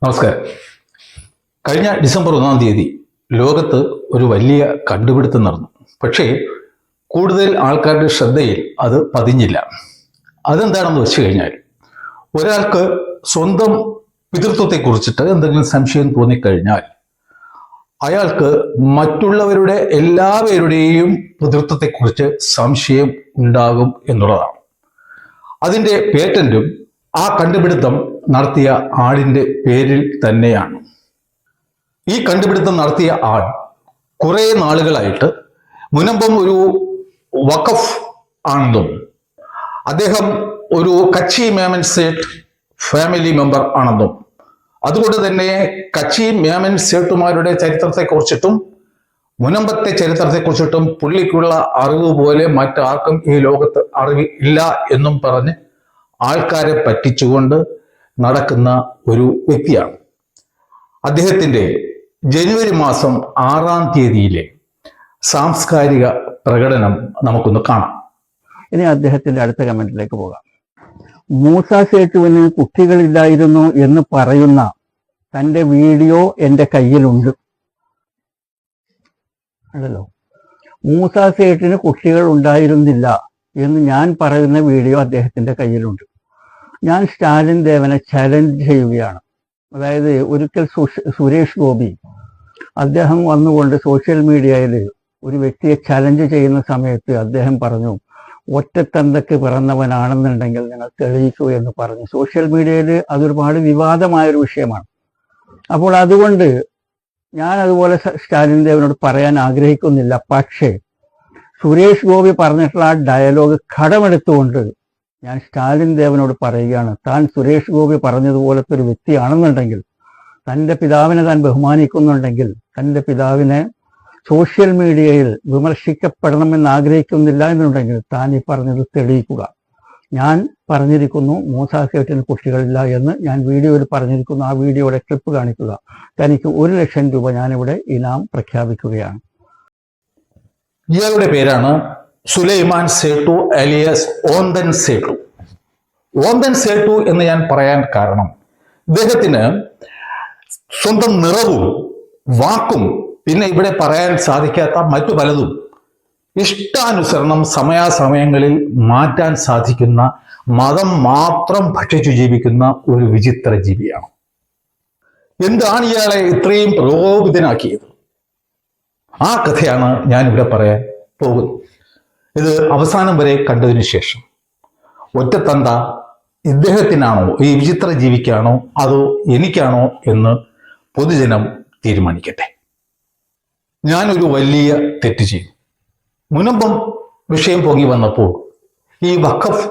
നമസ്കാരം. കഴിഞ്ഞ ഡിസംബർ 1-ാം തീയതി ലോകത്ത് ഒരു വലിയ കണ്ടുപിടുത്തം നടന്നു. പക്ഷേ കൂടുതൽ ആൾക്കാരുടെ ശ്രദ്ധയിൽ അത് പതിഞ്ഞില്ല. അതെന്താണെന്ന് വെച്ച് കഴിഞ്ഞാൽ, ഒരാൾക്ക് സ്വന്തം പിതൃത്വത്തെക്കുറിച്ചിട്ട് എന്തെങ്കിലും സംശയം തോന്നിക്കഴിഞ്ഞാൽ അയാൾക്ക് മറ്റുള്ളവരുടെ എല്ലാവരുടെയും പിതൃത്വത്തെക്കുറിച്ച് സംശയം ഉണ്ടാകും എന്നുള്ളതാണ്. അതിൻ്റെ പേറ്റന്റും ആ കണ്ടുപിടുത്തം നടത്തിയ ആളിൻ്റെ പേരിൽ തന്നെയാണ്. ഈ കണ്ടുപിടുത്തം നടത്തിയ ആൾ കുറേ നാളുകളായിട്ട് മുനമ്പം ഒരു വഖഫ് ആണെന്നും അദ്ദേഹം ഒരു കച്ചി മേമൻ സേട്ട് ഫാമിലി മെമ്പർ ആണെന്നും അതുകൊണ്ട് തന്നെ കച്ചി മേമൻ സേട്ടുമാരുടെ ചരിത്രത്തെക്കുറിച്ചിട്ടും മുനമ്പത്തെ ചരിത്രത്തെക്കുറിച്ചിട്ടും പുള്ളിക്കുള്ള അറിവ് പോലെ മറ്റാർക്കും ഈ ലോകത്ത് അറിവ് ഇല്ല എന്നും പറഞ്ഞ് ആൾക്കാരെ പറ്റിച്ചുകൊണ്ട് നടക്കുന്ന ഒരു വ്യക്തിയാണ്. അദ്ദേഹത്തിൻ്റെ ജനുവരി മാസം 6-ാം തീയതിയിലെ സാംസ്കാരിക പ്രകടനം നമുക്കൊന്ന് കാണാം. ഇനി അദ്ദേഹത്തിന്റെ അടുത്ത കമന്റിലേക്ക് പോകാം. മൂസ സേട്ടുവിന് കുട്ടികളില്ലായിരുന്നു എന്ന് പറയുന്ന തന്റെ വീഡിയോ എൻ്റെ കയ്യിലുണ്ട്. അല്ലല്ലോ, മൂസ സേട്ടിന് കുട്ടികൾ ഉണ്ടായിരുന്നില്ല എന്ന് ഞാൻ പറയുന്ന വീഡിയോ അദ്ദേഹത്തിന്റെ കയ്യിലുണ്ട്. ഞാൻ സ്റ്റാലിൻ ദേവനെ ചലഞ്ച് ചെയ്യുകയാണ്. അതായത് ഒരിക്കൽ സുരേഷ് ഗോപി അദ്ദേഹം വന്നുകൊണ്ട് സോഷ്യൽ മീഡിയയിൽ ഒരു വ്യക്തിയെ ചലഞ്ച് ചെയ്യുന്ന സമയത്ത് അദ്ദേഹം പറഞ്ഞു, ഒറ്റത്തന്തക്ക് പിറന്നവനാണെന്നുണ്ടെങ്കിൽ നിങ്ങൾ തെളിയിക്കൂ എന്ന് പറഞ്ഞു. സോഷ്യൽ മീഡിയയിൽ അതൊരുപാട് വിവാദമായൊരു വിഷയമാണ്. അപ്പോൾ അതുകൊണ്ട് ഞാൻ അതുപോലെ സ്റ്റാലിൻ ദേവനോട് പറയാൻ ആഗ്രഹിക്കുന്നില്ല. പക്ഷേ സുരേഷ് ഗോപി പറഞ്ഞിട്ടുള്ള ആ ഡയലോഗ് കടമെടുത്തുകൊണ്ട് ഞാൻ സ്റ്റാലിൻ ദേവനോട് പറയുകയാണ്, താൻ സുരേഷ് ഗോപി പറഞ്ഞതുപോലത്തെ ഒരു വ്യക്തിയാണെന്നുണ്ടെങ്കിൽ, തൻ്റെ പിതാവിനെ താൻ ബഹുമാനിക്കുന്നുണ്ടെങ്കിൽ, തൻ്റെ പിതാവിനെ സോഷ്യൽ മീഡിയയിൽ വിമർശിക്കപ്പെടണമെന്ന് ആഗ്രഹിക്കുന്നില്ല എന്നുണ്ടെങ്കിൽ താൻ ഈ പറഞ്ഞത് തെളിയിക്കുക. ഞാൻ പറഞ്ഞിരിക്കുന്നു മൂസ സേട്ടിന് കുട്ടികളില്ല എന്ന് ഞാൻ വീഡിയോയിൽ പറഞ്ഞിരിക്കുന്നു. ആ വീഡിയോയുടെ ക്ലിപ്പ് കാണിക്കുക. തനിക്ക് 1 ലക്ഷം രൂപ ഞാനിവിടെ ഇനാം പ്രഖ്യാപിക്കുകയാണ്. ഇയാളുടെ പേരാണ് സുലൈമാൻ സേട്ടു അലിയാസ് ഓന്തൻ സേട്ടു. ഓന്തൻ സേട്ടു എന്ന് ഞാൻ പറയാൻ കാരണം, ഇദ്ദേഹത്തിന് സ്വന്തം നിറവും വാക്കും പിന്നെ ഇവിടെ പറയാൻ സാധിക്കാത്ത മറ്റു പലതും ഇഷ്ടാനുസരണം സമയാസമയങ്ങളിൽ മാറ്റാൻ സാധിക്കുന്ന, മതം മാത്രം ഭക്ഷിച്ചു ജീവിക്കുന്ന ഒരു വിചിത്ര ജീവിയാണ്. എന്താണ് ഇയാളെ ഇത്രയും പ്രകോപിതനാക്കിയത്? ആ കഥയാണ് ഞാനിവിടെ പറയാൻ പോകുന്നത്. ഇത് അവസാനം വരെ കണ്ടതിന് ശേഷം ഒറ്റത്തന്ത ഇദ്ദേഹത്തിനാണോ, ഈ വിചിത്ര ജീവിക്കാണോ, അതോ എനിക്കാണോ എന്ന് പൊതുജനം തീരുമാനിക്കട്ടെ. ഞാനൊരു വലിയ തെറ്റ് ചെയ്തു. മുനമ്പം വിഷയം പൊങ്ങി വന്നപ്പോൾ ഈ വഖഫ്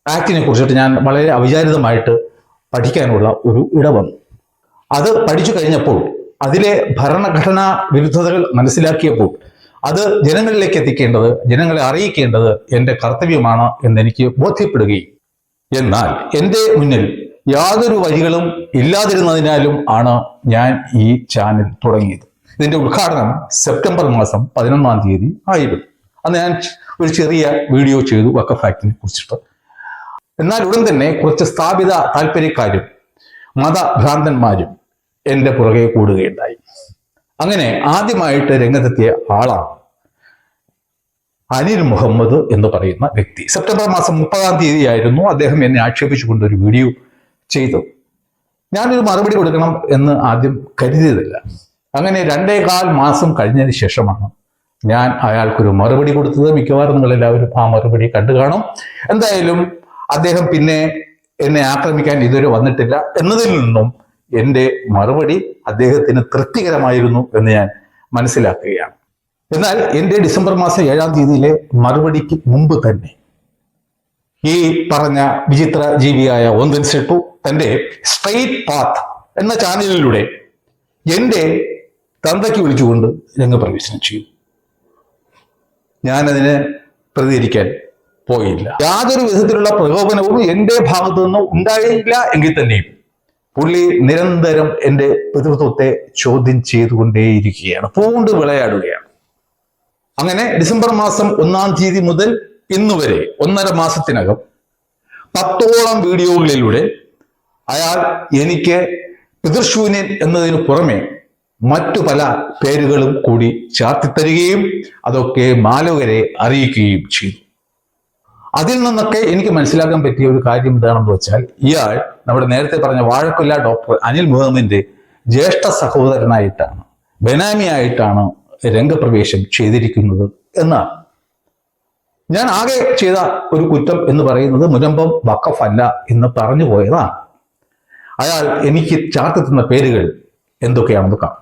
ആക്ടിനെ കുറിച്ചിട്ട് ഞാൻ വളരെ അവിചാരിതമായിട്ട് പഠിക്കാനുള്ള ഒരു ഇടവന്നു. അത് പഠിച്ചു കഴിഞ്ഞപ്പോൾ അതിലെ ഭരണഘടനാ വിരുദ്ധതകൾ മനസ്സിലാക്കിയപ്പോൾ അത് ജനങ്ങളിലേക്ക് എത്തിക്കേണ്ടത്, ജനങ്ങളെ അറിയിക്കേണ്ടത് എൻ്റെ കർത്തവ്യമാണ് എന്നെനിക്ക് ബോധ്യപ്പെടുകയും, എന്നാൽ എൻ്റെ മുന്നിൽ യാതൊരു വഴികളും ഇല്ലാതിരുന്നതിനാലും ആണ് ഞാൻ ഈ ചാനൽ തുടങ്ങിയത്. ഇതിൻ്റെ ഉദ്ഘാടനം സെപ്റ്റംബർ മാസം 11-ാം തീയതി ആയിരുന്നു. അന്ന് ഞാൻ ഒരു ചെറിയ വീഡിയോ ചെയ്തു വഖഫ് ആക്ടിനെ കുറിച്ചിട്ട്. എന്നാൽ ഉടൻ തന്നെ കുറച്ച് സ്ഥാപിത താല്പര്യക്കാരും മതഭ്രാന്തന്മാരും എൻ്റെ പുറകെ കൂടുകയുണ്ടായി. അങ്ങനെ ആദ്യമായിട്ട് രംഗത്തെത്തിയ ആളാണ് അനിൽ മുഹമ്മദ് എന്ന് പറയുന്ന വ്യക്തി. സെപ്റ്റംബർ മാസം 30-ാം തീയതി ആയിരുന്നു അദ്ദേഹം എന്നെ ആക്ഷേപിച്ചുകൊണ്ട് ഒരു വീഡിയോ ചെയ്തത്. ഞാനൊരു മറുപടി കൊടുക്കണം എന്ന് ആദ്യം കരുതിയതില്ല. അങ്ങനെ 2.25 മാസം കഴിഞ്ഞതിന് ശേഷമാണ് ഞാൻ അയാൾക്കൊരു മറുപടി കൊടുത്തത്. മിക്കവാറും നിങ്ങളെല്ലാവരും ആ മറുപടി കണ്ടു കാണും. എന്തായാലും അദ്ദേഹം പിന്നെ എന്നെ ആക്രമിക്കാൻ ഇതുവരെ വന്നിട്ടില്ല എന്നതിൽ നിന്നും എൻ്റെ മറുപടി അദ്ദേഹത്തിന് തൃപ്തികരമായിരുന്നു എന്ന് ഞാൻ മനസ്സിലാക്കുകയാണ്. എന്നാൽ എൻ്റെ ഡിസംബർ മാസം 7-ാം തീയതിയിലെ മറുപടിക്ക് മുമ്പ് തന്നെ ഈ പറഞ്ഞ വിചിത്ര ജീവിയായ ഓന്തൻ സേട്ടു തൻ്റെ സ്ട്രെയിറ്റ് പാത്ത് എന്ന ചാനലിലൂടെ എൻ്റെ തന്തയ്ക്ക് വിളിച്ചുകൊണ്ട് രംഗപ്രവേശനം ചെയ്തു. ഞാനതിന് പ്രതികരിക്കാൻ പോയില്ല. യാതൊരു വിധത്തിലുള്ള പ്രകോപനവും എൻ്റെ ഭാഗത്തു നിന്ന് ഉണ്ടായില്ല എങ്കിൽ തന്നെയും പുള്ളി നിരന്തരം എൻ്റെ പിതൃത്വത്തെ ചോദ്യം ചെയ്തുകൊണ്ടേയിരിക്കുകയാണ്, പൂണ്ട് വിളയാടുകയാണ്. അങ്ങനെ ഡിസംബർ മാസം 1-ാം തീയതി മുതൽ ഇന്നുവരെ 1.5 മാസത്തിനകം 10ഓളം വീഡിയോകളിലൂടെ അയാൾ എനിക്ക് പിതൃശൂന്യൻ എന്നതിന് പുറമെ മറ്റു പല പേരുകളും കൂടി ചാർത്തിത്തരികയും അതൊക്കെ മാലോകരെ അറിയിക്കുകയും ചെയ്തു. അതിൽ നിന്നൊക്കെ എനിക്ക് മനസ്സിലാക്കാൻ പറ്റിയ ഒരു കാര്യം എന്താണെന്ന് വെച്ചാൽ, ഇയാൾ നമ്മുടെ നേരത്തെ പറഞ്ഞ വാഴക്കൊല്ല ഡോക്ടർ അനിൽ മുഹമ്മദിന്റെ ജ്യേഷ്ഠ സഹോദരനായിട്ടാണ്, ബെനാമിയായിട്ടാണ് രംഗപ്രവേശം ചെയ്തിരിക്കുന്നത് എന്നാണ്. ഞാൻ ആകെ ചെയ്ത ഒരു കുറ്റം എന്ന് പറയുന്നത് മുനമ്പം വഖഫ് അല്ല എന്ന് പറഞ്ഞു പോയതാണ്. അയാൾ എനിക്ക് ചാർത്തി തന്ന പേരുകൾ എന്തൊക്കെയാണെന്ന് കാണാം.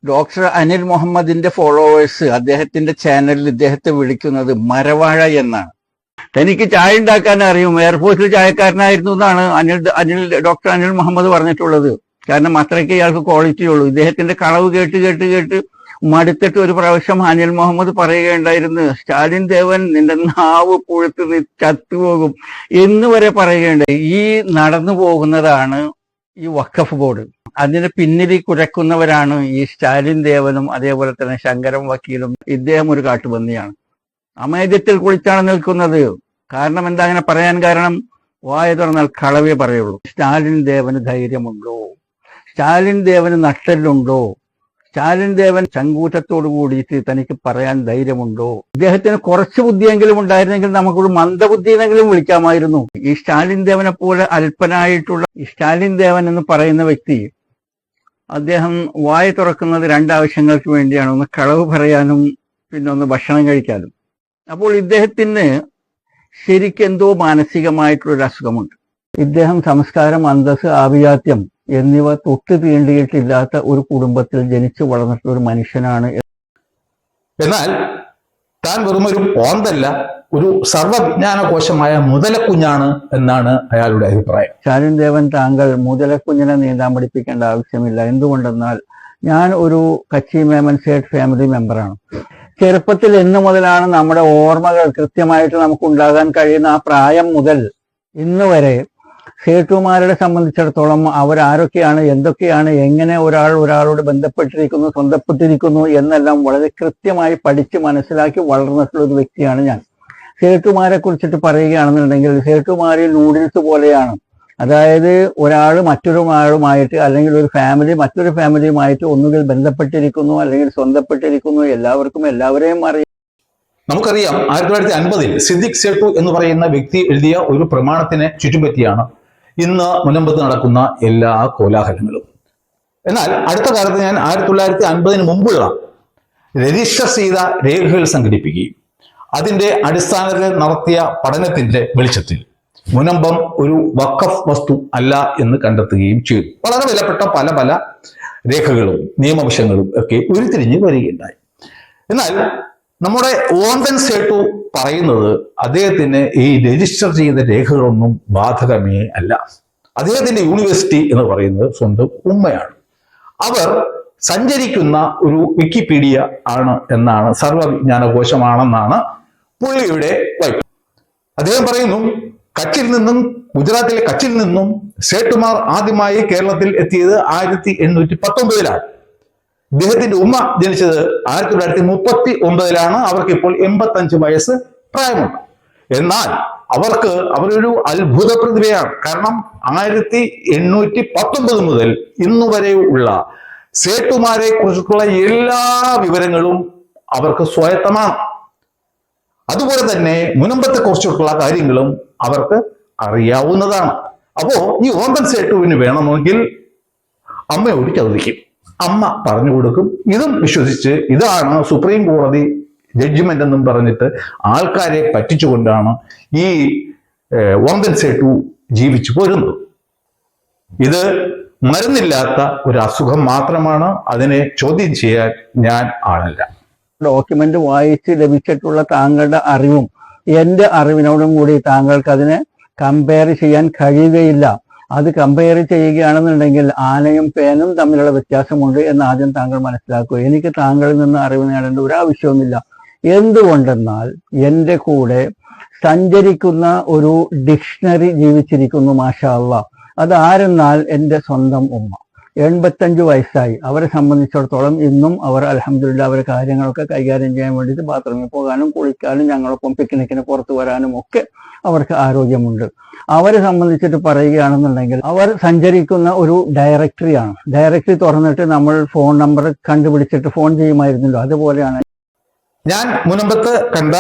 ഡോക്ടർ അനിൽ മുഹമ്മദിന്റെ ഫോളോവേഴ്സ് അദ്ദേഹത്തിന്റെ ചാനലിൽ ഇദ്ദേഹത്തെ വിളിക്കുന്നത് മരവാഴ എന്നാണ്. തനിക്ക് ചായ ഉണ്ടാക്കാൻ അറിയും, എയർഫോഴ്സിൽ ചായക്കാരനായിരുന്നു എന്നാണ് ഡോക്ടർ അനിൽ മുഹമ്മദ് പറഞ്ഞിട്ടുള്ളത്. കാരണം അത്രയ്ക്ക് ഇയാൾക്ക് ക്വാളിറ്റി ഉള്ളൂ. ഇദ്ദേഹത്തിന്റെ കളവ് കേട്ട് കേട്ട് കേട്ട് മടുത്തിട്ട് ഒരു പ്രാവശ്യം അനിൽ മുഹമ്മദ് പറയുകയുണ്ടായിരുന്നു, സ്റ്റാലിൻ ദേവൻ നിന്റെ നാവ് പുഴുത്ത് നീ ചത്തുപോകും എന്ന് വരെ പറയുകയുണ്ടായി. ഈ നടന്നു പോകുന്നതാണ് ഈ വഖഫ് ബോർഡ്. അതിന് പിന്നിൽ കുരക്കുന്നവരാണ് ഈ സ്റ്റാലിൻ ദേവനും അതേപോലെ തന്നെ ശങ്കരം വക്കീലും. ഇദ്ദേഹം ഒരു കാട്ടുപന്നിയാണ്, അമേദ്യത്തിൽ കുളിച്ചാണ് നിൽക്കുന്നത്. കാരണം എന്താ അങ്ങനെ പറയാൻ കാരണം? വായ തുറന്നാൽ കളവേ പറയുള്ളൂ. സ്റ്റാലിൻ ദേവന് ധൈര്യമുണ്ടോ? സ്റ്റാലിൻ ദേവന് നട്ടലുണ്ടോ? സ്റ്റാലിൻ ദേവൻ ചങ്കൂറ്റത്തോടു കൂടിയിട്ട് തനിക്ക് പറയാൻ ധൈര്യമുണ്ടോ? ഇദ്ദേഹത്തിന് കുറച്ച് ബുദ്ധിയെങ്കിലും ഉണ്ടായിരുന്നെങ്കിൽ നമുക്കൊരു മന്ദബുദ്ധിയെങ്കിലും വിളിക്കാമായിരുന്നു. ഈ സ്റ്റാലിൻ ദേവനെ പോലെ അല്പനായിട്ടുള്ള ഈ സ്റ്റാലിൻ ദേവൻ എന്ന് പറയുന്ന വ്യക്തി, അദ്ദേഹം വായ തുറക്കുന്നത് രണ്ടാവശ്യങ്ങൾക്ക് വേണ്ടിയാണ്. ഒന്ന് കളവ് പറയാനും പിന്നെ ഒന്ന് ഭക്ഷണം കഴിക്കാനും. അപ്പോൾ ഇദ്ദേഹത്തിന് ശരിക്കെന്തോ മാനസികമായിട്ടുള്ളൊരു അസുഖമുണ്ട്. ഇദ്ദേഹം സംസ്കാരം, അന്തസ്, ആഭിജാത്യം എന്നിവ തൊട്ട് തീണ്ടിയിട്ടില്ലാത്ത ഒരു കുടുംബത്തിൽ ജനിച്ചു വളർന്നിട്ടുള്ള ഒരു മനുഷ്യനാണ്. എന്നാൽ താൻ വെറുമൊരു ഓന്തല്ല, ഒരു സർവ്വവിജ്ഞാനകോശമായ മുതലക്കുഞ്ഞാണ് എന്നാണ് അയാളുടെ അഭിപ്രായം. സ്റ്റാലിൻ ദേവൻ, താങ്കൾ മുതലക്കുഞ്ഞിനെ നീന്താൻ പഠിപ്പിക്കേണ്ട ആവശ്യമില്ല. എന്തുകൊണ്ടെന്നാൽ ഞാൻ ഒരു കച്ചി മേമൻ സേട്ട് ഫാമിലി മെമ്പറാണ്. ചെറുപ്പത്തിൽ എന്ന് മുതലാണ് നമ്മുടെ ഓർമ്മകൾ കൃത്യമായിട്ട് നമുക്ക് ഉണ്ടാകാൻ കഴിയുന്ന ആ പ്രായം മുതൽ ഇന്ന് വരെ സേട്ടുമാരെ സംബന്ധിച്ചിടത്തോളം അവരാരൊക്കെയാണ്, എന്തൊക്കെയാണ്, എങ്ങനെ ഒരാളോട് ബന്ധപ്പെട്ടിരിക്കുന്നു, സ്വന്തപ്പെട്ടിരിക്കുന്നു എന്നെല്ലാം വളരെ കൃത്യമായി പഠിച്ച് മനസ്സിലാക്കി വളർന്നിട്ടുള്ള ഒരു വ്യക്തിയാണ് ഞാൻ. സേട്ടുമാരെ കുറിച്ചിട്ട് പറയുകയാണെന്നുണ്ടെങ്കിൽ സേട്ടുമാരിൽ നൂഡിൽസ് പോലെയാണ്. അതായത് ഒരാൾ മറ്റൊരാളുമായിട്ട് അല്ലെങ്കിൽ ഒരു ഫാമിലി മറ്റൊരു ഫാമിലിയുമായിട്ട് ഒന്നുകിൽ ബന്ധപ്പെട്ടിരിക്കുന്നു അല്ലെങ്കിൽ സ്വന്തപ്പെട്ടിരിക്കുന്നു. എല്ലാവർക്കും എല്ലാവരെയും അറിയാം. നമുക്കറിയാം 1950-ൽ സിദ്ദിഖ് സേട്ടു എന്ന് പറയുന്ന വ്യക്തി എഴുതിയ ഒരു പ്രമാണത്തിനെ ചുറ്റുപറ്റിയാണ് ഇന്ന് മുനമ്പത്ത് നടക്കുന്ന എല്ലാ കോലാഹലങ്ങളും. എന്നാൽ അടുത്ത കാലത്ത് ഞാൻ 1950-ന് മുമ്പുള്ള രജിസ്റ്റർ ചെയ്ത രേഖകൾ സംഘടിപ്പിക്കുകയും അതിന്റെ അടിസ്ഥാനത്തിൽ നടത്തിയ പഠനത്തിന്റെ വെളിച്ചത്തിൽ മുനമ്പം ഒരു വഖഫ് വസ്തു അല്ല എന്ന് കണ്ടെത്തുകയും ചെയ്തു. വളരെ വിലപ്പെട്ട പല പല രേഖകളും നിയമവശങ്ങളും ഒക്കെ ഉരുത്തിരിഞ്ഞ് വരികയുണ്ടായി. എന്നാൽ നമ്മുടെ ഓന്തൻ സേട്ടു പറയുന്നത് അദ്ദേഹത്തിന് ഈ രജിസ്റ്റർ ചെയ്ത രേഖകളൊന്നും ബാധകമേ അല്ല. അദ്ദേഹത്തിന്റെ യൂണിവേഴ്സിറ്റി എന്ന് പറയുന്നത് സ്വന്തം ഉമ്മയാണ്. അവർ സഞ്ചരിക്കുന്ന ഒരു വിക്കിപീഡിയ ആണ് എന്നാണ്, സർവ്വവിജ്ഞാനകോശമാണെന്നാണ് പുള്ളിയുടെ വൈപ്പ്. അദ്ദേഹം പറയുന്നു, കച്ചിൽ നിന്നും, ഗുജറാത്തിലെ കച്ചിൽ നിന്നും സേട്ടുമാർ ആദ്യമായി കേരളത്തിൽ എത്തിയത് 1819-ലാണ്. ഇദ്ദേഹത്തിന്റെ ഉമ്മ ജനിച്ചത് 1939-ലാണ്. അവർക്ക് ഇപ്പോൾ 85 വയസ്സ് പ്രായമുണ്ട്. എന്നാൽ അവരൊരു അത്ഭുത പ്രതിഭയാണ്. കാരണം 1819 മുതൽ ഇന്നു വരെയുള്ള സേട്ടുമാരെ കുറിച്ചിട്ടുള്ള എല്ലാ വിവരങ്ങളും അവർക്ക് സ്വായത്തമാണ്. അതുപോലെ തന്നെ മുനമ്പത്തെ കുറിച്ചിട്ടുള്ള കാര്യങ്ങളും അവർക്ക് അറിയാവുന്നതാണ്. അപ്പോ ഈ ഓന്തൻ സേട്ടുവിന് വേണമെങ്കിൽ അമ്മയോട് ചോദിക്കും, അമ്മ പറഞ്ഞു കൊടുക്കും. ഇതും വിശ്വസിച്ച് ഇതാണ് സുപ്രീം കോടതി ജഡ്ജ്മെന്റ് എന്നും പറഞ്ഞിട്ട് ആൾക്കാരെ പറ്റിച്ചുകൊണ്ടാണ് ഈ ഓന്തൻ സേട്ടു ജീവിച്ചു പോരുന്നത്. ഇത് മരുന്നില്ലാത്ത ഒരു അസുഖം മാത്രമാണ്. അതിനെ ചോദ്യം ചെയ്യാൻ ഞാൻ ആളല്ല. ഡോക്യുമെന്റ് വായിച്ച് ലഭിച്ചിട്ടുള്ള താങ്കളുടെ അറിവും എന്റെ അറിവിനോടും കൂടി താങ്കൾക്ക് അതിനെ കമ്പയർ ചെയ്യാൻ കഴിയുകയില്ല. അത് കമ്പയർ ചെയ്യുകയാണെന്നുണ്ടെങ്കിൽ ആനയും പേനും തമ്മിലുള്ള വ്യത്യാസമുണ്ട് എന്ന് ആദ്യം താങ്കൾ മനസ്സിലാക്കുക. എനിക്ക് താങ്കളിൽ നിന്ന് അറിവ് നേടേണ്ട ഒരു ആവശ്യവുമില്ല. എന്തുകൊണ്ടെന്നാൽ എൻ്റെ കൂടെ സഞ്ചരിക്കുന്ന ഒരു ഡിക്ഷണറി ജീവിച്ചിരിക്കുന്നു, മാഷാ അല്ലാഹ്. അത് ആരെന്നാൽ എൻ്റെ സ്വന്തം ഉമ്മ. 85 വയസ്സായി. അവരെ സംബന്ധിച്ചിടത്തോളം ഇന്നും അവർ അൽഹംദുലില്ലാ അവരെ കാര്യങ്ങളൊക്കെ കൈകാര്യം ചെയ്യാൻ വേണ്ടിയിട്ട് ബാത്റൂമിൽ പോകാനും കുളിക്കാനും ഞങ്ങളൊപ്പം പിക്നിക്കിന് പുറത്തു വരാനും ഒക്കെ അവർക്ക് ആരോഗ്യമുണ്ട്. അവരെ സംബന്ധിച്ചിട്ട് പറയുകയാണെന്നുണ്ടെങ്കിൽ അവർ സഞ്ചരിക്കുന്ന ഒരു ഡയറക്ടറിയാണ്. ഡയറക്ടറി തുറന്നിട്ട് നമ്മൾ ഫോൺ നമ്പർ കണ്ടുപിടിച്ചിട്ട് ഫോൺ ചെയ്യുമായിരുന്നല്ലോ, അതുപോലെയാണ്. ഞാൻ മുൻപത്ത് കണ്ട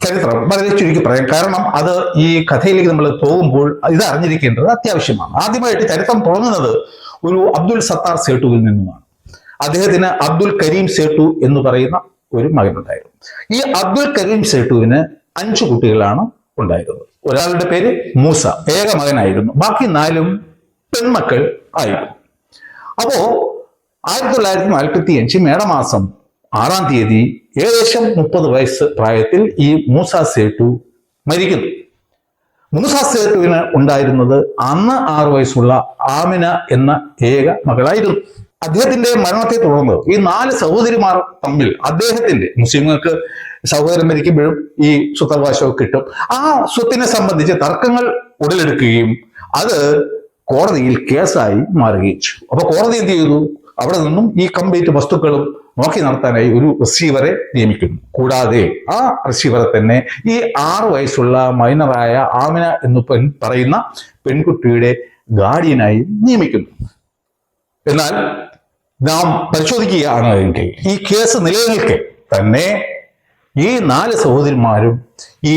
ചരിത്രം വളരെ ചുരുക്കി പറയാം, കാരണം അത് ഈ കഥയിലേക്ക് നമ്മൾ പോകുമ്പോൾ ഇത് അറിഞ്ഞിരിക്കേണ്ടത് അത്യാവശ്യമാണ്. ആദ്യമായിട്ട് ചരിത്രം തുടങ്ങുന്നത് ഒരു അബ്ദുൽ സത്താർ സേട്ടുവിൽ നിന്നുമാണ്. അദ്ദേഹത്തിന് അബ്ദുൽ കരീം സേട്ടു എന്ന് പറയുന്ന ഒരു മകനുണ്ടായിരുന്നു. ഈ അബ്ദുൽ കരീം സേട്ടുവിന് 5 കുട്ടികളാണ് ഉണ്ടായിരുന്നത്. ഒരാളുടെ പേര് മൂസ, ഏക മകനായിരുന്നു. ബാക്കി 4 പെൺമക്കൾ ആയിരുന്നു. അപ്പോ 1945 മേടമാസം 6-ാം തീയതി ഏകദേശം 30 വയസ്സ് പ്രായത്തിൽ ഈ മൂസ സേട്ടു മരിക്കുന്നു. മൂസ സേട്ടുവിന് ഉണ്ടായിരുന്നത് അന്ന് 6 വയസ്സുള്ള ആമിന എന്ന ഏക മകളായിരുന്നു. അദ്ദേഹത്തിന്റെ മരണത്തെ തുടർന്ന് ഈ 4 സഹോദരിമാർ തമ്മിൽ അദ്ദേഹത്തിന്റെ, മുസ്ലിങ്ങൾക്ക് സഹോദരൻ മരിക്കുമ്പോഴും ഈ സ്വത്തവകാശമൊക്കെ കിട്ടും, ആ സ്വത്തിനെ സംബന്ധിച്ച് തർക്കങ്ങൾ ഉടലെടുക്കുകയും അത് കോടതിയിൽ കേസായി മാറുകയും ചെയ്തു. അപ്പൊ കോടതി എന്ത് ചെയ്തു? അവിടെ നിന്നും ഈ കംപ്ലീറ്റ് വസ്തുക്കളും നോക്കി നടത്താനായി ഒരു റിസീവറെ നിയമിക്കുന്നു. കൂടാതെ ആ റിസീവറെ തന്നെ ഈ 6 വയസ്സുള്ള മൈനറായ ആമിന എന്ന് പറയുന്ന പെൺകുട്ടിയുടെ ഗാർഡിയനായി നിയമിക്കുന്നു. എന്നാൽ നാം പരിശോധിക്കുകയാണ് എങ്കിൽ ഈ കേസ് നിലനിൽക്കെ തന്നെ ഈ 4 സഹോദരിമാരും ഈ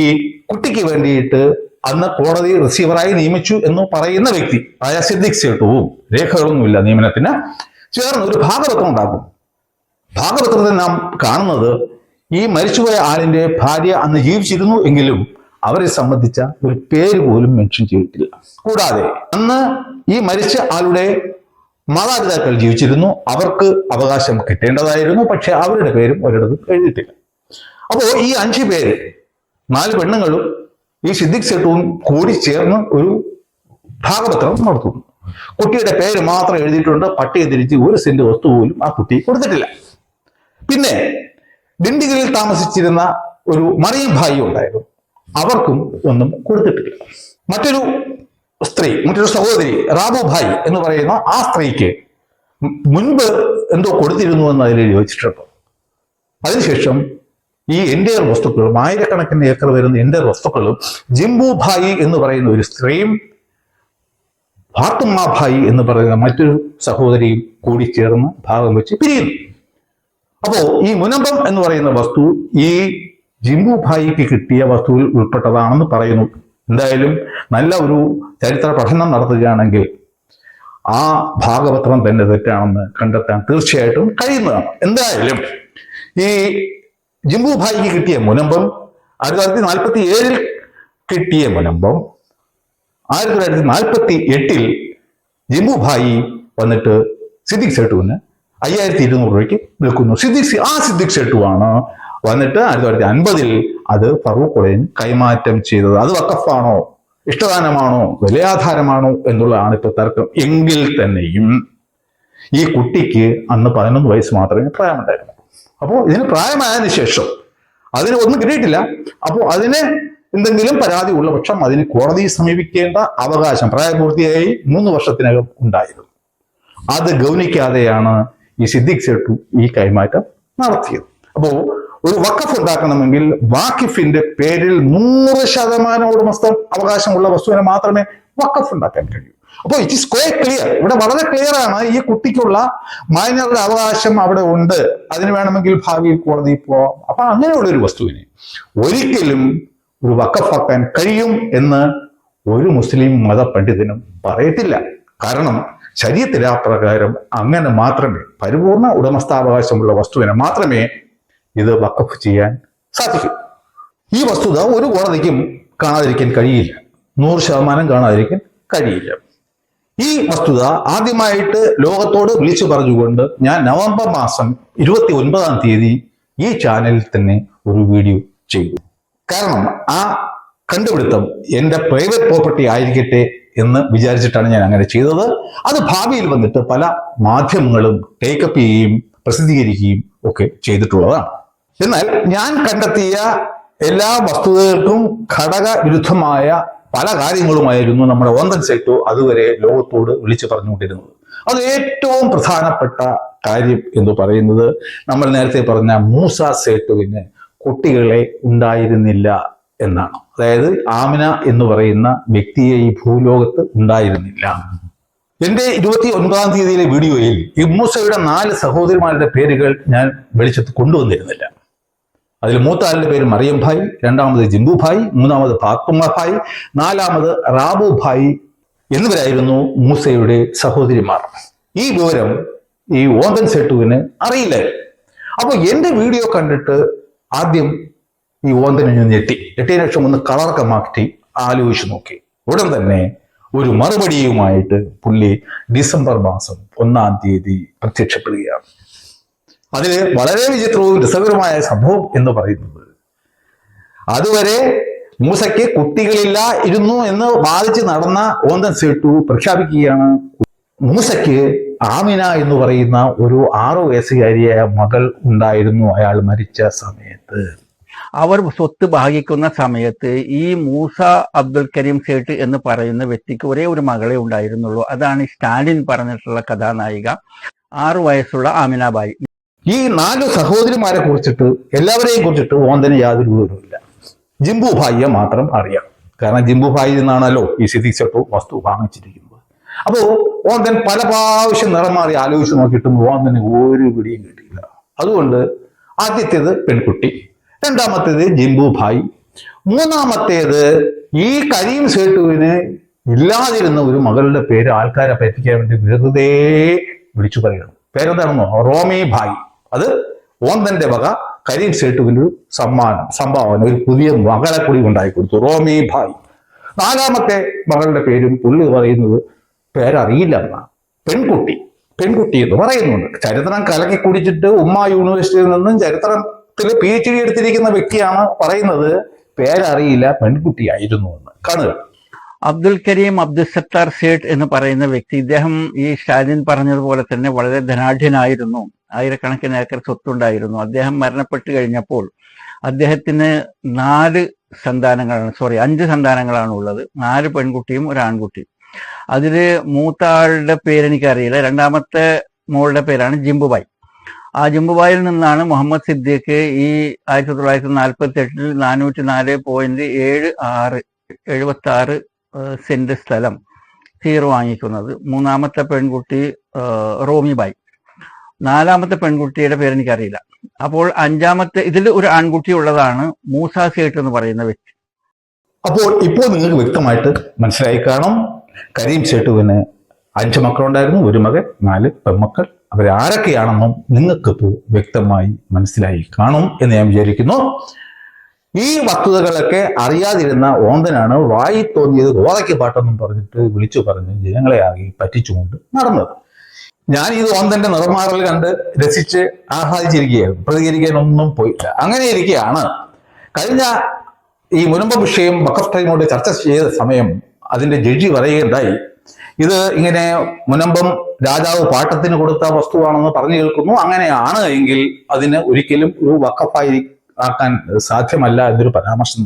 കുട്ടിക്ക് വേണ്ടിയിട്ട് അന്ന് കോടതി റിസീവറായി നിയമിച്ചു എന്ന് പറയുന്ന വ്യക്തി ആയ സിദ്ദിഖ് സേട്ടുവും രേഖകളൊന്നുമില്ല നിയമനത്തിന് ചേർന്ന് ഒരു ഭാഗപത്രം ഉണ്ടാക്കും. ഭാഗപത്രത്തിൽ നാം കാണുന്നത് ഈ മരിച്ചുപോയ ആളിന്റെ ഭാര്യ അന്ന് ജീവിച്ചിരുന്നു എങ്കിലും അവരെ സംബന്ധിച്ച ഒരു പേര് പോലും മെൻഷൻ ചെയ്തിട്ടില്ല. കൂടാതെ അന്ന് ഈ മരിച്ച ആളുടെ മാതാപിതാക്കൾ ജീവിച്ചിരുന്നു, അവർക്ക് അവകാശം കിട്ടേണ്ടതായിരുന്നു, പക്ഷെ അവരുടെ പേരും ഒരിടത്തും എഴുതിയിട്ടില്ല. അപ്പോ ഈ 5 പേര്, 4 പെണ്ണുങ്ങളും ഈ സിദ്ദിഖ് സേട്ടുവും കൂടി ചേർന്ന് ഒരു ഭാഗപത്രം നടത്തുന്നു. കുട്ടിയുടെ പേര് മാത്രം എഴുതിയിട്ടുണ്ട്, പട്ടിക തിരിച്ച് 1 സെന്റ് വസ്തു പോലും ആ കുട്ടി കൊടുത്തിട്ടില്ല. പിന്നെ ഡിണ്ടിഗലിൽ താമസിച്ചിരുന്ന ഒരു മറിയം ഭായി ഉണ്ടായിരുന്നു, അവർക്കും ഒന്നും കൊടുത്തിട്ടില്ല. മറ്റൊരു സഹോദരി റാബു ഭായി എന്ന് പറയുന്ന ആ സ്ത്രീക്ക് മുൻപ് എന്തോ കൊടുത്തിരുന്നു എന്ന് അതിൽ ചോദിച്ചിട്ടുണ്ട്. അതിനുശേഷം ഈ എൻ്റെ വസ്തുക്കളും 1000കണക്കിന് ഏക്കർ വരുന്ന എൻ്റെ വസ്തുക്കളും ജിംബു ഭായി എന്ന് പറയുന്ന ഒരു സ്ത്രീയും ഫാത്തുമ്മ ഭായി എന്ന് പറയുന്ന മറ്റൊരു സഹോദരിയും കൂടി ചേർന്ന് ഭാഗം വെച്ച് പിരിയുന്നു. അപ്പോ ഈ മുനമ്പം എന്ന് പറയുന്ന വസ്തു ഈ ജിംബു ഭായിക്ക് കിട്ടിയ വസ്തുവിൽ ഉൾപ്പെട്ടതാണെന്ന് പറയുന്നു. എന്തായാലും നല്ല ഒരു ചരിത്ര പഠനം നടത്തുകയാണെങ്കിൽ ആ ഭാഗപത്രം തന്നെ തെറ്റാണെന്ന് കണ്ടെത്താൻ തീർച്ചയായിട്ടും കഴിയുന്നതാണ്. എന്തായാലും ഈ ജിംബു ഭായിക്ക് കിട്ടിയ മുനമ്പം 1947 കിട്ടിയ മുനമ്പം 1948 ജിംബു ഭായി വന്നിട്ട് സിദ്ദിഖ് സേട്ടുവിന് 5200 രൂപയ്ക്ക് വിൽക്കുന്നു. സിദ്ദിഖ് സേട്ടുവാണ് വന്നിട്ട് 1950 അത് ഫറൂഖ് കോളേജിന് കൈമാറ്റം ചെയ്തത്. അത് വഖഫാണോ, ഇഷ്ടദാനമാണോ, വിലയാധാരമാണോ എന്നുള്ളതാണ് ഇപ്പൊ തർക്കം. എങ്കിൽ തന്നെയും ഈ കുട്ടിക്ക് അന്ന് 11 വയസ്സ് മാത്രമേ പ്രായമുണ്ടായിരുന്നു. അപ്പോൾ ഇതിന് പ്രായമായതിനു ശേഷം അതിന് ഒന്നും കിട്ടിയിട്ടില്ല. അപ്പോൾ അതിന് എന്തെങ്കിലും പരാതി ഉള്ള പക്ഷം അതിന് കോടതിയെ സമീപിക്കേണ്ട അവകാശം പ്രായപൂർത്തിയായി 3 വർഷത്തിനകം ഉണ്ടായിരുന്നു. അത് ഗൗനിക്കാതെയാണ് ഈ സിദ്ദിഖ് സേട്ടു ഈ കൈമാറ്റം നടത്തിയത്. അപ്പോ ഒരു വഖഫ് ഉണ്ടാക്കണമെങ്കിൽ വാക്കിഫിന്റെ പേരിൽ 100% ഉടമസ്ഥം അവകാശമുള്ള വസ്തുവിനെ മാത്രമേ വഖഫ് ഉണ്ടാക്കാൻ കഴിയൂ. അപ്പോൾ ഇറ്റ് ഈസ് ക്വയറ്റ് ക്ലിയർ. ഇവിടെ വളരെ ക്ലിയർ ആണ്, ഈ കുട്ടിക്കുള്ള മൈനറുടെ അവകാശം അവിടെ ഉണ്ട്, അതിന് വേണമെങ്കിൽ ഭാവിയിൽ കോടതിയിൽ പോവാം. അപ്പൊ അങ്ങനെയുള്ള ഒരു വസ്തുവിനെ ഒരിക്കലും ഒരു വഖഫാക്കാൻ കഴിയും എന്ന് ഒരു മുസ്ലിം മത പണ്ഡിതനും പറയത്തില്ല. കാരണം ശരീഅത്തിലെ പ്രകാരം അങ്ങനെ മാത്രമേ, പരിപൂർണ ഉടമസ്ഥാവകാശമുള്ള വസ്തുവിനെ മാത്രമേ ഇത് വഖഫ് ചെയ്യാൻ സാധിക്കൂ. ഈ വസ്തുത ഒരു കോടതിക്കും കാണാതിരിക്കാൻ കഴിയില്ല, 100% കാണാതിരിക്കാൻ കഴിയില്ല. ഈ വസ്തുത ആദ്യമായിട്ട് ലോകത്തോട് വിളിച്ചു പറഞ്ഞുകൊണ്ട് ഞാൻ നവംബർ മാസം 29-ാം തീയതി ഈ ചാനലിൽ തന്നെ ഒരു വീഡിയോ ചെയ്തു. കാരണം ആ കണ്ടുപിടുത്തം എൻ്റെ പ്രൈവറ്റ് പ്രോപ്പർട്ടി ആയിരിക്കട്ടെ എന്ന് വിചാരിച്ചിട്ടാണ് ഞാൻ അങ്ങനെ ചെയ്തത്. അത് ഭാവിയിൽ വന്നിട്ട് പല മാധ്യമങ്ങളും ടേക്കപ്പ് ചെയ്യുകയും പ്രസിദ്ധീകരിക്കുകയും ഒക്കെ ചെയ്തിട്ടുള്ളതാണ്. എന്നാൽ ഞാൻ കണ്ടെത്തിയ എല്ലാ വസ്തുതകൾക്കും ഘടക വിരുദ്ധമായ പല കാര്യങ്ങളുമായിരുന്നു നമ്മുടെ ഓന്തൻ സേട്ടു അതുവരെ ലോകത്തോട് വിളിച്ചു പറഞ്ഞുകൊണ്ടിരുന്നത്. അത് ഏറ്റവും പ്രധാനപ്പെട്ട കാര്യം എന്ന് പറയുന്നത് നമ്മൾ നേരത്തെ പറഞ്ഞ മൂസ സേട്ടുവിന് കുട്ടികളെ ഉണ്ടായിരുന്നില്ല എന്നാണ്. അതായത് ആമിന എന്ന് പറയുന്ന വ്യക്തിയെ ഈ ഭൂലോകത്ത് ഉണ്ടായിരുന്നില്ല. എന്റെ 29-ാം തീയതിയിലെ വീഡിയോയിൽ ഈ മൂസയുടെ 4 സഹോദരിമാരുടെ പേരുകൾ ഞാൻ വെളിച്ചത്ത് കൊണ്ടുവന്നിരുന്നില്ല. അതിൽ മൂത്ത ആളുടെ പേര് മറിയം ഭായ്, രണ്ടാമത് ജിംബു ഭായ്, മൂന്നാമത് ഫാത്തുമ ഭായ്, 4-മത് റാബു ഭായ് എന്നിവരായിരുന്നു മൂസയുടെ സഹോദരിമാർ. ഈ വിവരം ഈ ഓന്തൻ സേട്ടുവിന് അറിയില്ലായിരുന്നു. അപ്പോൾ എന്റെ വീഡിയോ കണ്ടിട്ട് ആദ്യം ഈ ഓന്തനെ ഞെട്ടിയതിനു ശേഷം ഒന്ന് കളറൊക്കെ മാറ്റി ആലോചിച്ച് നോക്കി. ഉടൻ തന്നെ ഒരു മറുപടിയുമായിട്ട് പുള്ളി ഡിസംബർ മാസം 1-ാം തീയതി പ്രത്യക്ഷപ്പെടുകയാണ്. അതിൽ വളരെ വിചിത്രവും രസകരമായ സംഭവം എന്ന് പറയുന്നത്, അതുവരെ മൂസയ്ക്ക് കുട്ടികളില്ലായിരുന്നു എന്ന് വാദിച്ച് നടന്ന ഓന്തൻ സേട്ടു പ്രഖ്യാപിക്കുകയാണ് മൂസയ്ക്ക് ആമിന എന്ന് പറയുന്ന ഒരു 6 വയസ്സുകാരിയായ മകൾ ഉണ്ടായിരുന്നു അയാൾ മരിച്ച സമയത്ത്. അവർ സ്വത്ത് ഭാഗിക്കുന്ന സമയത്ത് ഈ മൂസ അബ്ദുൽ കരീം സേട്ട് എന്ന് പറയുന്ന വ്യക്തിക്ക് ഒരേ ഒരു മകളെ ഉണ്ടായിരുന്നുള്ളൂ. അതാണ് സ്റ്റാലിൻ പറഞ്ഞിട്ടുള്ള കഥാനായിക 6 വയസ്സുള്ള ആമിനാബായി. ഈ 4 സഹോദരിമാരെ കുറിച്ചിട്ട് എല്ലാവരെയും കുറിച്ചിട്ട് ഓന്തന് യാതൊരു വിവരവുമില്ല. ജിംബു ഭായിയെ മാത്രം അറിയാം. കാരണം ജിംബു ഭായി നിന്നാണല്ലോ ഈ സിദ്ദീഖ് സേട്ടു വസ്തു വാങ്ങിച്ചിരിക്കുന്നത്. അപ്പോ ഓന്തൻ പല പ്രാവശ്യം നിറം മാറി ആലോചിച്ച് നോക്കിയിട്ടും ഓന്തന് ഒരു പിടിയും കിട്ടിയില്ല. അതുകൊണ്ട് ആദ്യത്തേത് പെൺകുട്ടി, രണ്ടാമത്തേത് ജിംബു ഭായ്, മൂന്നാമത്തേത് ഈ കരീം സേട്ടുവിന് ഇല്ലാതിരുന്ന ഒരു മകളുടെ പേര് ആൾക്കാരെ പറ്റിക്കാൻ വേണ്ടി വെറുതെ വിളിച്ചു പറയണം. പേരെന്താണെന്നോ? റോമി ഭായ്. അത് ഓന്തന്റെ വക കരീം സേട്ടുവിന് ഒരു സംഭാവന, ഒരു പുതിയ മകളെ കൂടി ഉണ്ടായി കൊടുത്തു, റോമി ഭായ്. 4-മത്തെ മകളുടെ പേരും പുള്ളി പറയുന്നത് പേരറിയില്ല എന്നാണ്. പെൺകുട്ടി എന്ന് പറയുന്നുണ്ട്. ചരിത്രം കലക്കി കുടിച്ചിട്ട് യൂണിവേഴ്സിറ്റിയിൽ നിന്നും ചരിത്രത്തിൽ PhD എടുത്തിരിക്കുന്ന വ്യക്തിയാണ് പറയുന്നത് പേരറിയില്ല, പെൺകുട്ടിയായിരുന്നു എന്ന്. കാണുക. അബ്ദുൽ കരീം അബ്ദുൽ സത്താർ സേട്ട് എന്ന് പറയുന്ന വ്യക്തി, ഇദ്ദേഹം ഈ സ്റ്റാലിൻ പറഞ്ഞതുപോലെ തന്നെ വളരെ ധനാഢ്യനായിരുന്നു. 1000-കണക്കിന് ഏക്കർ സ്വത്തുണ്ടായിരുന്നു. അദ്ദേഹം മരണപ്പെട്ട് കഴിഞ്ഞപ്പോൾ അദ്ദേഹത്തിന് 5 സന്താനങ്ങളാണ് ഉള്ളത്. 4 പെൺകുട്ടിയും 1 ആൺകുട്ടിയും. അതില് മൂത്ത ആളുടെ പേരെനിക്കറിയില്ല. 2-മത്തെ മോളുടെ പേരാണ് ജിംബുബായ്. ആ ജിംബുബായിൽ നിന്നാണ് മുഹമ്മദ് സിദ്ദീഖ് ഈ 1948 448.76 സെന്റ് സ്ഥലം വാങ്ങിക്കുന്നത്. 3-മത്തെ പെൺകുട്ടി റോമിബായ്. 4-മത്തെ പെൺകുട്ടിയുടെ പേരെനിക്കറിയില്ല. അപ്പോൾ 5-മത്തെ ഇതിൽ ഒരു ആൺകുട്ടി ഉള്ളതാണ് മൂസ സേട്ട് എന്ന് പറയുന്ന വ്യക്തി. അപ്പോൾ ഇപ്പോൾ നിങ്ങൾക്ക് വ്യക്തമായിട്ട് മനസ്സിലായി കാണും. കരീം സേട്ടുവിന് 5 മക്കളുണ്ടായിരുന്നു, 1 മകൻ, 4 പെൺമക്കൾ. അവരാരൊക്കെയാണെന്നും നിങ്ങൾക്കിപ്പോൾ വ്യക്തമായി മനസ്സിലായി കാണും എന്ന് ഞാൻ വിചാരിക്കുന്നു. ഈ വസ്തുതകളൊക്കെ അറിയാതിരുന്ന ഓന്തനാണ് വായി തോന്നിയത് ഗോതയ്ക്ക് പാട്ടെന്നും പറഞ്ഞിട്ട് വിളിച്ചു പറഞ്ഞ് ജനങ്ങളെ ആകെ പറ്റിച്ചുകൊണ്ട് നടന്നത്. ഞാൻ ഇത് ഓന്തന്റെ നിറമാറൽ കണ്ട് രസിച്ച് ആഹ്ലാദിച്ചിരിക്കുകയായിരുന്നു. പ്രതികരിക്കാനൊന്നും പോയില്ല. അങ്ങനെ ഇരിക്കുകയാണ് കഴിഞ്ഞ ഈ മുനമ്പം വിഷയം വഖഫ് ടൈമോട് ചർച്ച ചെയ്ത സമയം അതിന്റെ ജഡ്ജി പറയുകയുണ്ടായി, ഇത് ഇങ്ങനെ മുനമ്പം രാജാവ് പാട്ടത്തിന് കൊടുത്ത വസ്തുവാണെന്ന് പറഞ്ഞു കേൾക്കുന്നു. അങ്ങനെയാണ് എങ്കിൽ അതിന് ഒരിക്കലും ഒരു വഖഫായി ആക്കാൻ സാധ്യമല്ല എന്നൊരു പരാമർശം.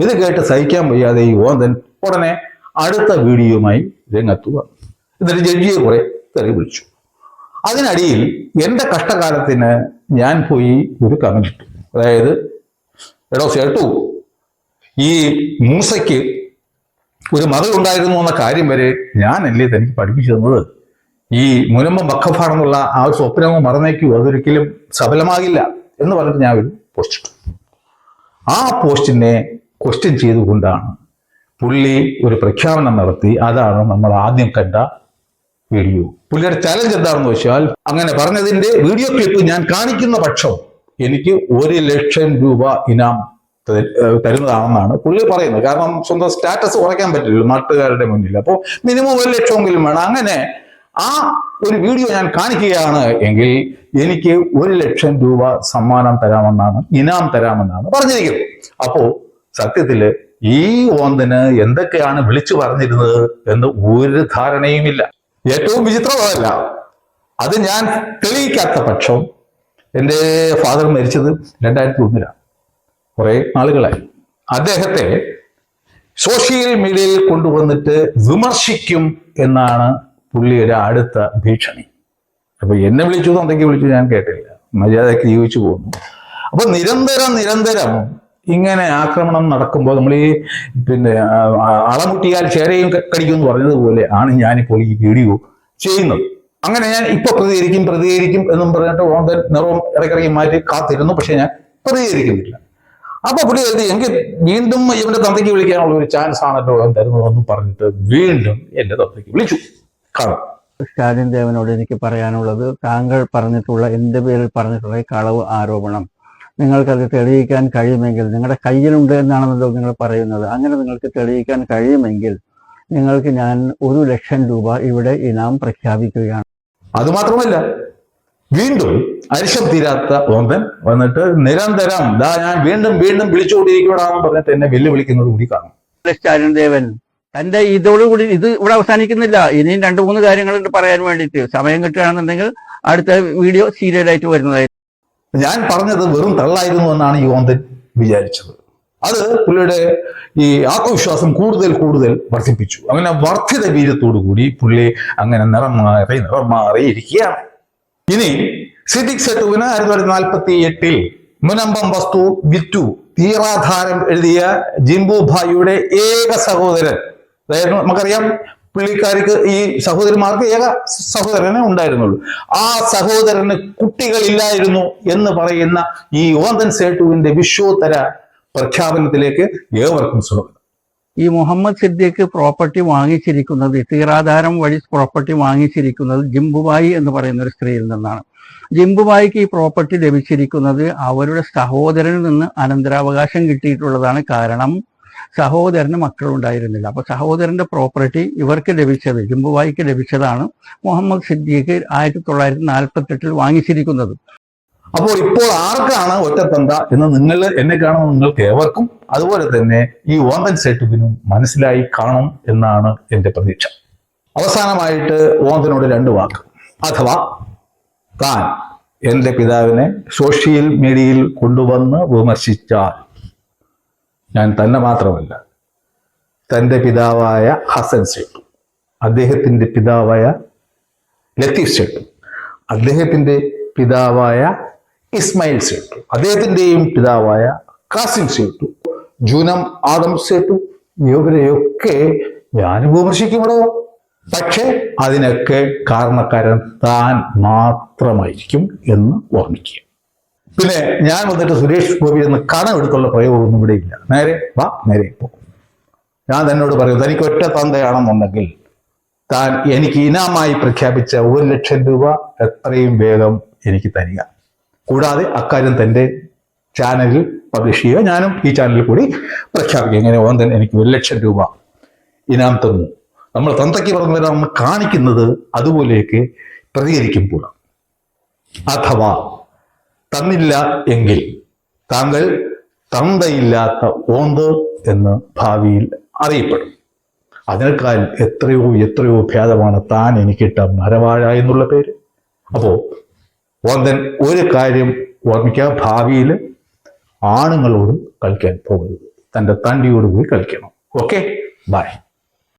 ഇത് കേട്ട് സഹിക്കാൻ വയ്യാതെ ഈ ഓന്തൻ ഉടനെ അടുത്ത വീഡിയോയുമായി രംഗത്ത് വന്നു. എന്നിട്ട് ജഡ്ജിയെ കുറെ തെറി വിളിച്ചു. അതിനടിയിൽ എന്റെ കഷ്ടകാലത്തിന് ഞാൻ പോയി ഒരു കമന്റ് ഇട്ടു. അതായത്, എടോ സേട്ടു, ഈ മൂസയ്ക്ക് ഒരു മകൾ ഉണ്ടായിരുന്നു എന്ന കാര്യം വരെ ഞാനല്ലേ തനിക്ക് പഠിപ്പിച്ചു തന്നത്. ഈ മുനമ്പം വഖഫാണെന്നുള്ള ആ ഒരു സ്വപ്നമോ മറന്നേക്കോ അതൊരിക്കലും സഫലമാകില്ല എന്ന് പറഞ്ഞിട്ട് ഞാൻ ഒരു പോസ്റ്റ് ഇട്ടു. ആ പോസ്റ്റിനെ ക്വസ്റ്റ്യൻ ചെയ്തുകൊണ്ടാണ് പുള്ളി ഒരു പ്രഖ്യാപനം നടത്തി. അതാണ് നമ്മൾ ആദ്യം കണ്ട വീഡിയോ. പുള്ളിയുടെ ചലഞ്ച് എന്താണെന്ന് വെച്ചാൽ, അങ്ങനെ പറഞ്ഞതിന്റെ വീഡിയോ ക്ലിപ്പ് ഞാൻ കാണിക്കുന്ന പക്ഷം എനിക്ക് 1 ലക്ഷം രൂപ ഇനാം തരുന്നതാണെന്നാണ് പുള്ളി പറയുന്നത്. കാരണം സ്വന്തം സ്റ്റാറ്റസ് കുറയ്ക്കാൻ പറ്റില്ലല്ലോ നാട്ടുകാരുടെ മുന്നിൽ. അപ്പോൾ മിനിമം 1 ലക്ഷമെങ്കിലും വേണം. അങ്ങനെ ആ ഒരു വീഡിയോ ഞാൻ കാണിക്കുകയാണ് എങ്കിൽ എനിക്ക് 1 ലക്ഷം രൂപ സമ്മാനം തരാമെന്നാണ്, ഇനാം തരാമെന്നാണ് പറഞ്ഞിരിക്കുന്നത്. അപ്പോ സത്യത്തില് ഈ ഓന്തന് എന്തൊക്കെയാണ് വിളിച്ചു പറഞ്ഞിരുന്നത് എന്ന് ഒരു ധാരണയുമില്ല. ഏറ്റവും വിചിത്രം അതല്ല, അത് ഞാൻ തെളിയിക്കാത്ത പക്ഷം എൻ്റെ ഫാദർ മരിച്ചത് 2001 കുറെ നാളുകളായി. അദ്ദേഹത്തെ സോഷ്യൽ മീഡിയയിൽ കൊണ്ടുവന്നിട്ട് വിമർശിക്കും എന്നാണ് പുള്ളിയുടെ അടുത്ത ഭീഷണി. അപ്പൊ എന്നെ വിളിച്ചു തന്തയ്ക്ക് വിളിച്ചു, ഞാൻ കേട്ടില്ല, മര്യാദയ്ക്ക് ജീവിച്ചു പോകുന്നു. അപ്പൊ നിരന്തരം ഇങ്ങനെ ആക്രമണം നടക്കുമ്പോൾ നമ്മൾ ഈ അളമുട്ടിയാൽ ചേരയും കടിക്കും എന്ന് പറഞ്ഞതുപോലെ ആണ് ഞാനിപ്പോൾ ഈ വീഡിയോ ചെയ്യുന്നത്. അങ്ങനെ ഞാൻ ഇപ്പൊ പ്രതികരിക്കും എന്നും പറഞ്ഞിട്ട് ഓന്തൻ നിറവും ഇടയ്ക്കിടയ്ക്ക് മാറ്റി കാത്തിരുന്നു. പക്ഷെ ഞാൻ പ്രതികരിക്കുന്നില്ല. അപ്പൊ പുള്ളി എങ്കിൽ വീണ്ടും ഇവന്റെ തന്തയ്ക്ക് വിളിക്കാനുള്ള ഒരു ചാൻസ് ആണല്ലോ തരുന്നതെന്ന് പറഞ്ഞിട്ട് വീണ്ടും എന്റെ തന്തയ്ക്ക് വിളിച്ചു. കാണാം. സ്റ്റാലിൻ ദേവനോട് എനിക്ക് പറയാനുള്ളത്, താങ്കൾ പറഞ്ഞിട്ടുള്ള, എൻ്റെ പേരിൽ പറഞ്ഞിട്ടുള്ള ഈ കളവ് ആരോപണം നിങ്ങൾക്കത് തെളിയിക്കാൻ കഴിയുമെങ്കിൽ, നിങ്ങളുടെ കയ്യിലുണ്ട് എന്നാണെന്നല്ലോ നിങ്ങൾ പറയുന്നത്, അങ്ങനെ നിങ്ങൾക്ക് തെളിയിക്കാൻ കഴിയുമെങ്കിൽ നിങ്ങൾക്ക് ഞാൻ 1,00,000 രൂപ ഇവിടെ ഇനാം പ്രഖ്യാപിക്കുകയാണ്. അതുമാത്രമല്ല, വീണ്ടും അരിശം തീരാത്ത ഓന്തൻ വന്നിട്ട് നിരന്തരം ഞാൻ വീണ്ടും വിളിച്ചുകൊണ്ടിരിക്കുകയാണെന്ന് പറഞ്ഞിട്ട് എന്നെ വെല്ലുവിളിക്കുന്നത് കൂടി കാണും. സ്റ്റാലിൻ ദേവൻ തന്റെ ഇതോടുകൂടി ഇത് ഇവിടെ അവസാനിക്കുന്നില്ല. ഇനിയും 2-3 കാര്യങ്ങളുണ്ട് പറയാൻ വേണ്ടിയിട്ട്. സമയം കിട്ടുകയാണെന്നുണ്ടെങ്കിൽ അടുത്ത വീഡിയോ സീരിയലായിട്ട് വരുന്നതായിരിക്കും. ഞാൻ പറഞ്ഞത് വെറും തള്ളായിരുന്നു എന്നാണ് ഈ ഓന്തൻ വിചാരിച്ചത്. അത് പുള്ളിയുടെ ഈ ആത്മവിശ്വാസം കൂടുതൽ വർദ്ധിപ്പിച്ചു. അങ്ങനെ വർദ്ധിത വീര്യത്തോടു കൂടി പുള്ളി അങ്ങനെ നിറം മാറി ഇരിക്കുകയാണ്. ഇനി സിദ്ദിഖ് സെട്ടുവിന് 1948 മുനമ്പം വസ്തു വിറ്റു തീറാധാരം എഴുതിയ ജിംബു ഭായിയുടെ ഏക സഹോദരൻ, അതായത് നമുക്കറിയാം പുള്ളിക്കാർക്ക് ഈ സഹോദരിമാർക്ക് ഏക സഹോദരനെ ഉണ്ടായിരുന്നുള്ളൂ. ആ സഹോദരന് കുട്ടികളില്ലായിരുന്നു എന്ന് പറയുന്ന ഈ ഓന്തൻ സേട്ടുവിന്റെ വിശ്വോത്തര പ്രഖ്യാപനത്തിലേക്ക് ഏവർക്കും സ്വാഗതം. ഈ മുഹമ്മദ് സിദ്ദീഖ് പ്രോപ്പർട്ടി വാങ്ങിച്ചിരിക്കുന്നത്, തീറാധാരം വഴി പ്രോപ്പർട്ടി വാങ്ങിച്ചിരിക്കുന്നത് ജിംബുബായി എന്ന് പറയുന്ന ഒരു സ്ത്രീയിൽ നിന്നാണ്. ജിംബുബായിക്ക് ഈ പ്രോപ്പർട്ടി ലഭിച്ചിരിക്കുന്നത് അവരുടെ സഹോദരനിൽ നിന്ന് അനന്തരാവകാശം കിട്ടിയിട്ടുള്ളതാണ്. കാരണം സഹോദരന് മക്കളുണ്ടായിരുന്നില്ല. അപ്പൊ സഹോദരന്റെ പ്രോപ്പർട്ടി ഇവർക്ക് ലഭിച്ചത്, ജിംബുബായിക്ക് ലഭിച്ചതാണ് മുഹമ്മദ് സിദ്ദീഖ് 1948 വാങ്ങിച്ചിരിക്കുന്നത്. അപ്പോൾ ഇപ്പോൾ ആർക്കാണ് ഒറ്റത്തന്ത എന്ന് എന്നെ കാണുന്ന നിങ്ങൾക്ക് ഏവർക്കും, അതുപോലെ തന്നെ ഈ ഓന്തൻ സേട്ടുവിനും മനസ്സിലായി കാണും എന്നാണ് എന്റെ പ്രതീക്ഷ. അവസാനമായിട്ട് ഓന്തനോട് 2 വാക്ക്. അഥവാ താൻ എന്റെ പിതാവിനെ സോഷ്യൽ മീഡിയയിൽ കൊണ്ടുവന്ന് വിമർശിച്ചാൽ ഞാൻ തന്നെ മാത്രമല്ല, തൻ്റെ പിതാവായ ഹസൻ സേട്ടു, അദ്ദേഹത്തിൻ്റെ പിതാവായ ലത്തീഫ് സേട്ടു, അദ്ദേഹത്തിൻ്റെ പിതാവായ ഇസ്മായിൽ സേട്ടു, അദ്ദേഹത്തിൻ്റെയും പിതാവായ കാസിം സേട്ടു, ജൂനം ആദം സേട്ടു, ഇവരെയൊക്കെ ഞാൻ വിമർശിക്കുമോ? പക്ഷെ അതിനൊക്കെ കാരണക്കാരൻ താൻ മാത്രമായിരിക്കും എന്ന് ഓർമ്മിക്കുക. പിന്നെ ഞാൻ വന്നിട്ട് സുരേഷ് ഗോപി എന്ന് കടമെടുത്തുള്ള പ്രയോഗമൊന്നും ഇവിടെ ഇല്ല. നേരെ പോ. ഞാൻ തന്നോട് പറയും, തനിക്ക് ഒറ്റ തന്തയാണെന്നുണ്ടെങ്കിൽ താൻ എനിക്ക് ഇനാമായി പ്രഖ്യാപിച്ച 1,00,000 രൂപ എത്രയും വേഗം എനിക്ക് തരിക. കൂടാതെ അക്കാര്യം തൻ്റെ ചാനലിൽ പബ്ലിഷ് ചെയ്യുക. ഞാനും ഈ ചാനലിൽ കൂടി പ്രഖ്യാപിക്കുക. ഇങ്ങനെ ഓന്തൻ എനിക്ക് 1,00,000 രൂപ ഇനാം തന്നു. നമ്മൾ തന്തയ്ക്ക് പറഞ്ഞ നമ്മൾ കാണിക്കുന്നത് അതുപോലെയൊക്കെ പ്രതികരിക്കുമ്പോൾ. അഥവാ തന്നില്ല എങ്കിൽ താങ്കൾ തന്തയില്ലാത്ത ഓന്ത് എന്ന് ഭാവിയിൽ അറിയപ്പെടും. അതിനേക്കാൾ എത്രയോ ഭേദമാണ് താൻ എനിക്കിട്ട മരവാഴ എന്നുള്ള പേര്. അപ്പോ ഓന്തൻ ഒരു കാര്യം ഓർമ്മിക്കുക, ഭാവിയിൽ ആണുങ്ങളോട് കളിക്കാൻ പോകരുത്, തൻ്റെ തണ്ടിയോട് പോയി കളിക്കണം. Okay, by.